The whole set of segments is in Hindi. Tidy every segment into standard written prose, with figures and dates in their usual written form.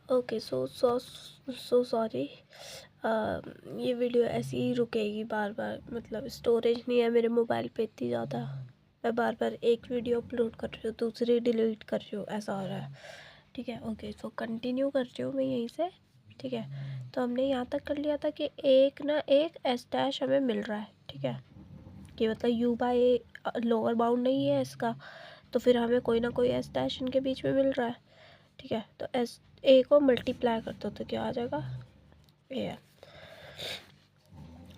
Okay, so sorry. ये वीडियो ऐसी ही रुकेगी बार बार, मतलब स्टोरेज नहीं है मेरे मोबाइल पे इतनी ज़्यादा। मैं बार बार एक वीडियो अपलोड कर रही हूँ, दूसरी डिलीट कर रही हूँ, ऐसा हो रहा है। ठीक है, ओके, सो कंटिन्यू कर रही हूँ मैं यहीं से। ठीक है, तो हमने यहाँ तक कर लिया था कि एक ना एक एस डैश हमें मिल रहा है। ठीक है, कि मतलब you by a lower bound नहीं है इसका, तो फिर हमें कोई ना कोई एस डैश इनके बीच में मिल रहा है। ठीक है, तो एस ए को मल्टीप्लाई कर दो तो क्या आ जाएगा, ए एम।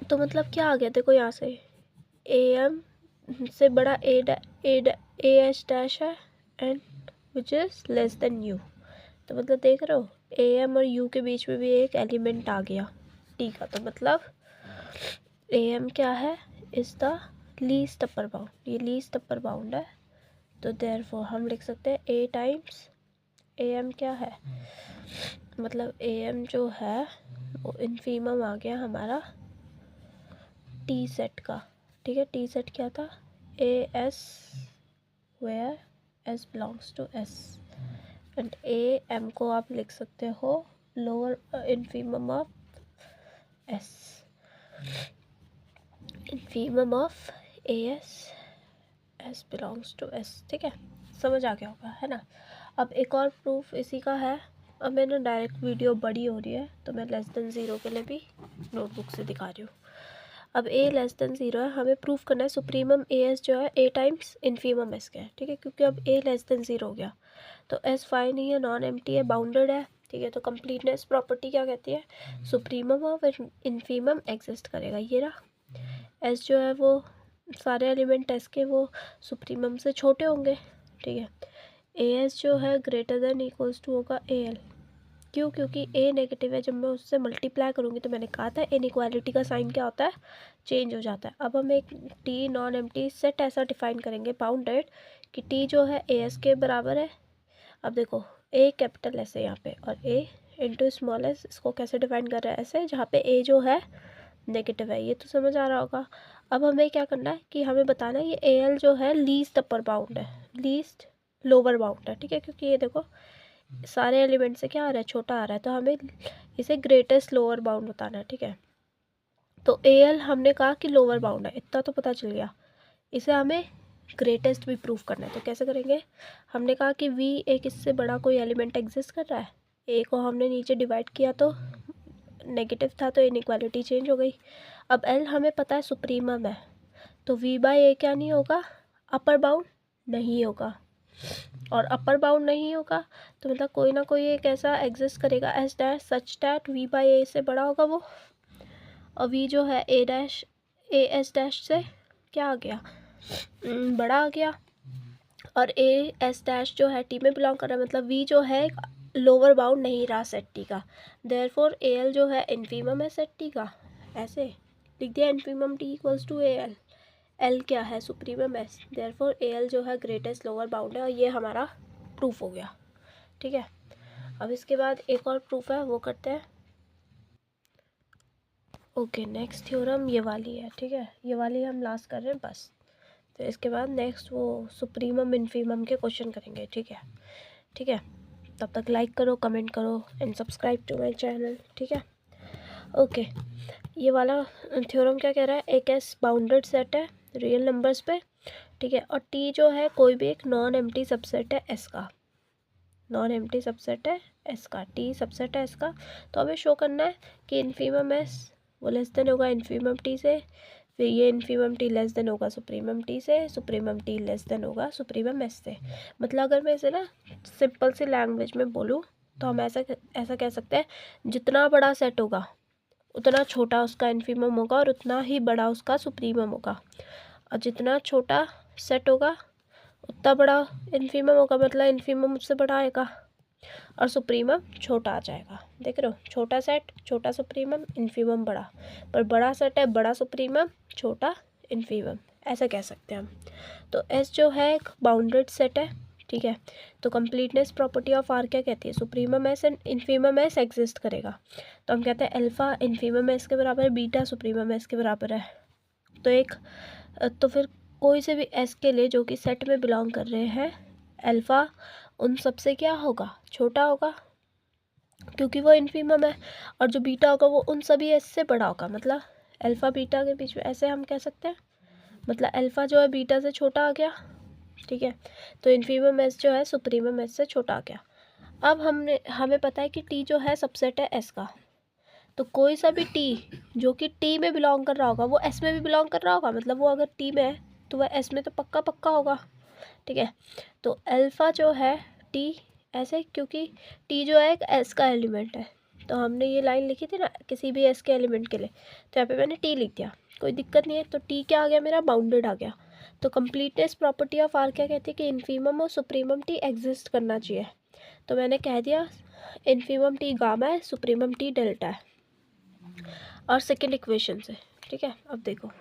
तो मतलब क्या आ गया देखो यहाँ से, ए एम से बड़ा ए एच डैश है, and which is less than you. तो मतलब देख रहे हो, ए एम और यू के बीच में भी एक एलिमेंट आ गया टी का। तो मतलब ए एम क्या है, is the least upper bound, ये लीस्ट अपर बाउंड है। तो देयरफॉर हम लिख सकते हैं ए टाइम्स ए एम क्या है, मतलब ए एम जो है वो इन्फीमम आ गया हमारा टी सेट का। ठीक है, टी सेट क्या था, A S where S belongs to S, and A M को आप लिख सकते हो lower infimum of S, infimum of A S S belongs to S. ठीक है, समझ आ गया होगा, है ना। अब एक और प्रूफ इसी का है। अब मैंने डायरेक्ट वीडियो बड़ी हो रही है तो मैं लेस देन ज़ीरो के लिए भी नोटबुक से दिखा रही हूँ। अब ए लेस देन ज़ीरो है, हमें प्रूफ करना है सुप्रीमम ए एस जो है ए टाइम्स इन्फीमम एस का है। ठीक है, क्योंकि अब ए लेस देन ज़ीरो हो गया तो एस फाई नहीं है, नॉन एम्प्टी है, बाउंडेड है। ठीक है, तो कंप्लीटनेस प्रॉपर्टी क्या कहती है, सुप्रीमम ऑफ इन्फीमम एग्जिस्ट करेगा। ये रहा एस जो है वो सारे एलिमेंट एस के वो सुप्रीमम से छोटे होंगे। ठीक है, ए एस जो है ग्रेटर देन इक्वल्स टू होगा ए एल। क्यों, क्योंकि ए नेगेटिव है, जब मैं उससे मल्टीप्लाई करूँगी तो मैंने कहा था इनइक्वालिटी का साइन क्या होता है, चेंज हो जाता है। अब हम एक टी नॉन एम्प्टी सेट ऐसा डिफाइन करेंगे बाउंडेड कि टी जो है ए एस के बराबर है। अब देखो ए कैपिटल एस है यहाँ पे, और ए इंटू स्मॉल एस, इसको कैसे डिफाइन कर रहा है, ऐसे जहाँ पे ए जो है नेगेटिव है। ये तो समझ आ रहा होगा। अब हमें क्या करना है कि हमें बताना है ये ए एल जो है लीस्ट अपर बाउंड है, लीस्ट लोअर बाउंड है। ठीक है, क्योंकि ये देखो सारे एलिमेंट से क्या आ रहा है, छोटा आ रहा है, तो हमें इसे ग्रेटेस्ट लोअर बाउंड बताना है। ठीक है, तो ए एल हमने कहा कि लोअर बाउंड है, इतना तो पता चल गया। इसे हमें ग्रेटेस्ट भी प्रूफ करना है, तो कैसे करेंगे, हमने कहा कि वी एक इससे बड़ा कोई एलिमेंट एग्जिस्ट कर रहा है, ए को हमने नीचे डिवाइड किया तो नेगेटिव था तो इनइक्वालिटी चेंज हो गई। अब एल हमें पता है सुप्रीमम है, तो वी बाई ए क्या नहीं होगा, अपर बाउंड नहीं होगा, और अपर बाउंड नहीं होगा तो मतलब कोई ना कोई एक ऐसा एग्जिस्ट करेगा S dash such that V by A से बड़ा होगा वो, और वी जो है A dash A S dash से क्या आ गया, बड़ा आ गया, और ए एस डैश जो है टी में बिलोंग कर रहा है, मतलब वी जो है लोअर बाउंड नहीं रहा सेट टी का। देयरफॉर ए एल जो है इन्फीमम है सेट टी का, ऐसे लिख दिया, infimum T equals to A L. L क्या है, supremum S, therefore A L जो है ग्रेटेस्ट लोअर बाउंड है, और ये हमारा प्रूफ हो गया। ठीक है, अब इसके बाद एक और प्रूफ है वो करते हैं। ओके, नेक्स्ट थ्योरम ये वाली है। ठीक है, ये वाली हम लास्ट कर रहे हैं बस, तो इसके बाद नेक्स्ट वो सुप्रीमम इन्फीमम के क्वेश्चन करेंगे। ठीक है, ठीक है, तब तक लाइक करो, कमेंट करो and subscribe to my channel. ठीक है, ओके, ये वाला थ्योरम क्या कह रहा है, एक एस बाउंडेड सेट है रियल नंबर्स पे। ठीक है, और टी जो है कोई भी एक नॉन एम्प्टी सबसेट है एस का, नॉन एम्प्टी सबसेट है एस का, टी सबसेट है एस का। तो हमें शो करना है कि इन्फीमम एस वो लेस देन होगा इन्फीमम टी से, फिर ये इन्फीमम टी लेस देन होगा सुप्रीमम टी से, सुप्रीमम टी लेस देन होगा सुप्रीमम एस से। मतलब अगर मैं इसे ना सिंपल सी लैंग्वेज में बोलूँ तो हम ऐसा ऐसा कह सकते हैं, जितना बड़ा सेट होगा उतना छोटा उसका इन्फीमम होगा और उतना ही बड़ा उसका सुप्रीमम होगा, और जितना छोटा सेट होगा उतना बड़ा इन्फीमम होगा, मतलब इन्फीमम उससे बड़ा आएगा और सुप्रीमम छोटा आ जाएगा। देख रहे हो, छोटा सेट छोटा सुप्रीमम, इन्फीमम बड़ा, पर बड़ा सेट है बड़ा सुप्रीमम छोटा इन्फीमम, ऐसा कह सकते हैं हम। तो एस जो है एक बाउंडेड सेट है। ठीक है, तो कंप्लीटनेस प्रॉपर्टी ऑफ आर क्या कहती है, supremum S and infimum S exist करेगा। तो हम कहते हैं अल्फा इन्फीमम एस के बराबर है, बीटा सुप्रीमम एस के बराबर है। तो फिर कोई से भी एस के लिए जो कि सेट में बिलोंग कर रहे हैं, अल्फ़ा उन सबसे क्या होगा, छोटा होगा। क्योंकि वो इन्फीमम है, और जो बीटा होगा वो उन सभी एस से बड़ा होगा, मतलब अल्फ़ा बीटा के बीच में, ऐसे हम कह सकते हैं, मतलब अल्फ़ा जो है बीटा से छोटा आ गया, ठीक है। तो इन्फीमम एस जो है सुप्रीमम एस से छोटा आ गया। अब हमें पता है कि टी जो है सबसेट है एस का, तो कोई सा भी टी जो कि टी में बिलोंग कर रहा होगा वो एस में भी बिलोंग कर रहा होगा, मतलब वो अगर टी में है तो वह एस में तो पक्का पक्का होगा, ठीक है। तो अल्फ़ा जो है टी ऐसे, क्योंकि टी जो है एक एस का एलिमेंट है, तो हमने ये लाइन लिखी थी ना किसी भी एस के एलिमेंट के लिए, तो यहाँ पे मैंने टी लिख दिया, कोई दिक्कत नहीं है। तो टी क्या आ गया मेरा, बाउंडेड आ गया। तो कंप्लीटनेस प्रॉपर्टी ऑफ आर क्या कहती है कि इन्फीमम और सुप्रीमम टी एग्जिस्ट करना चाहिए। तो मैंने कह दिया इन्फीमम टी गामा है, सुप्रीमम टी डेल्टा है, और सेकेंड इक्वेशन से, ठीक है। अब देखो,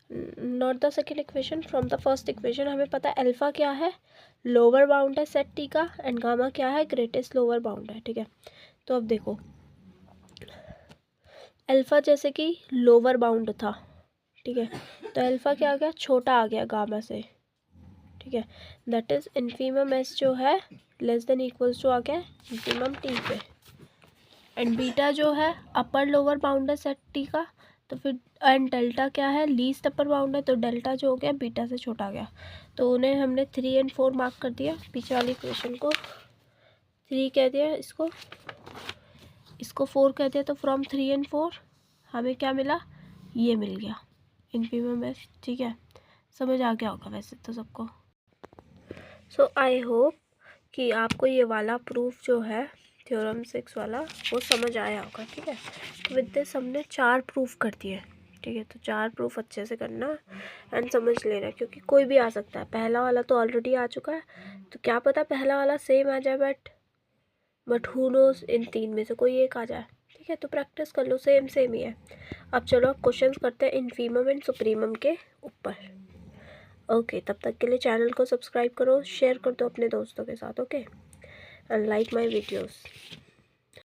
not the second equation, from the first equation हमें पता है अल्फ़ा क्या है, लोअर बाउंड है सेट टी का, एंड गामा क्या है, ग्रेटेस्ट लोअर बाउंड है, ठीक है। तो अब देखो अल्फ़ा जैसे कि लोअर बाउंड था, ठीक है, तो अल्फ़ा क्या आ गया, छोटा आ गया गामा से, ठीक है। दैट इज इन्फीमम एस जो है लेस देन इक्वल्स टू आ गया इन्फीमम टी पे, एंड बीटा जो है अपर लोअर बाउंड है सेट टी का, तो फिर एंड डेल्टा क्या है, लीस्ट अपर बाउंड है, तो डेल्टा जो हो गया बीटा से छोटा गया। तो उन्हें हमने 3 और 4 मार्क कर दिया, पीछे वाली इक्वेशन को 3 कह दिया, इसको 4 कह दिया, तो फ्रॉम 3 और 4 हमें क्या मिला, ये मिल गया इन्फीमम एस, ठीक है। समझ आ गया होगा वैसे तो सबको। सो आई होप कि आपको ये वाला प्रूफ जो है थ्योरम 6 वाला वो समझ आया होगा, ठीक है। तो विद दिस हमने 4 प्रूफ कर दिए, ठीक है। तो 4 प्रूफ अच्छे से करना एंड समझ लेना, क्योंकि कोई भी आ सकता है। पहला वाला तो ऑलरेडी आ चुका है, तो क्या पता पहला वाला सेम आ जाए, बट हु नोज इन 3 में से कोई एक आ जाए, ठीक है। तो प्रैक्टिस कर लो, सेम ही है। अब चलो अब क्वेश्चन करते हैं इन्फीमम एंड सुप्रीमम के ऊपर। ओके, तब तक के लिए चैनल को सब्सक्राइब करो, शेयर कर दो अपने दोस्तों के साथ, okay, and like my videos.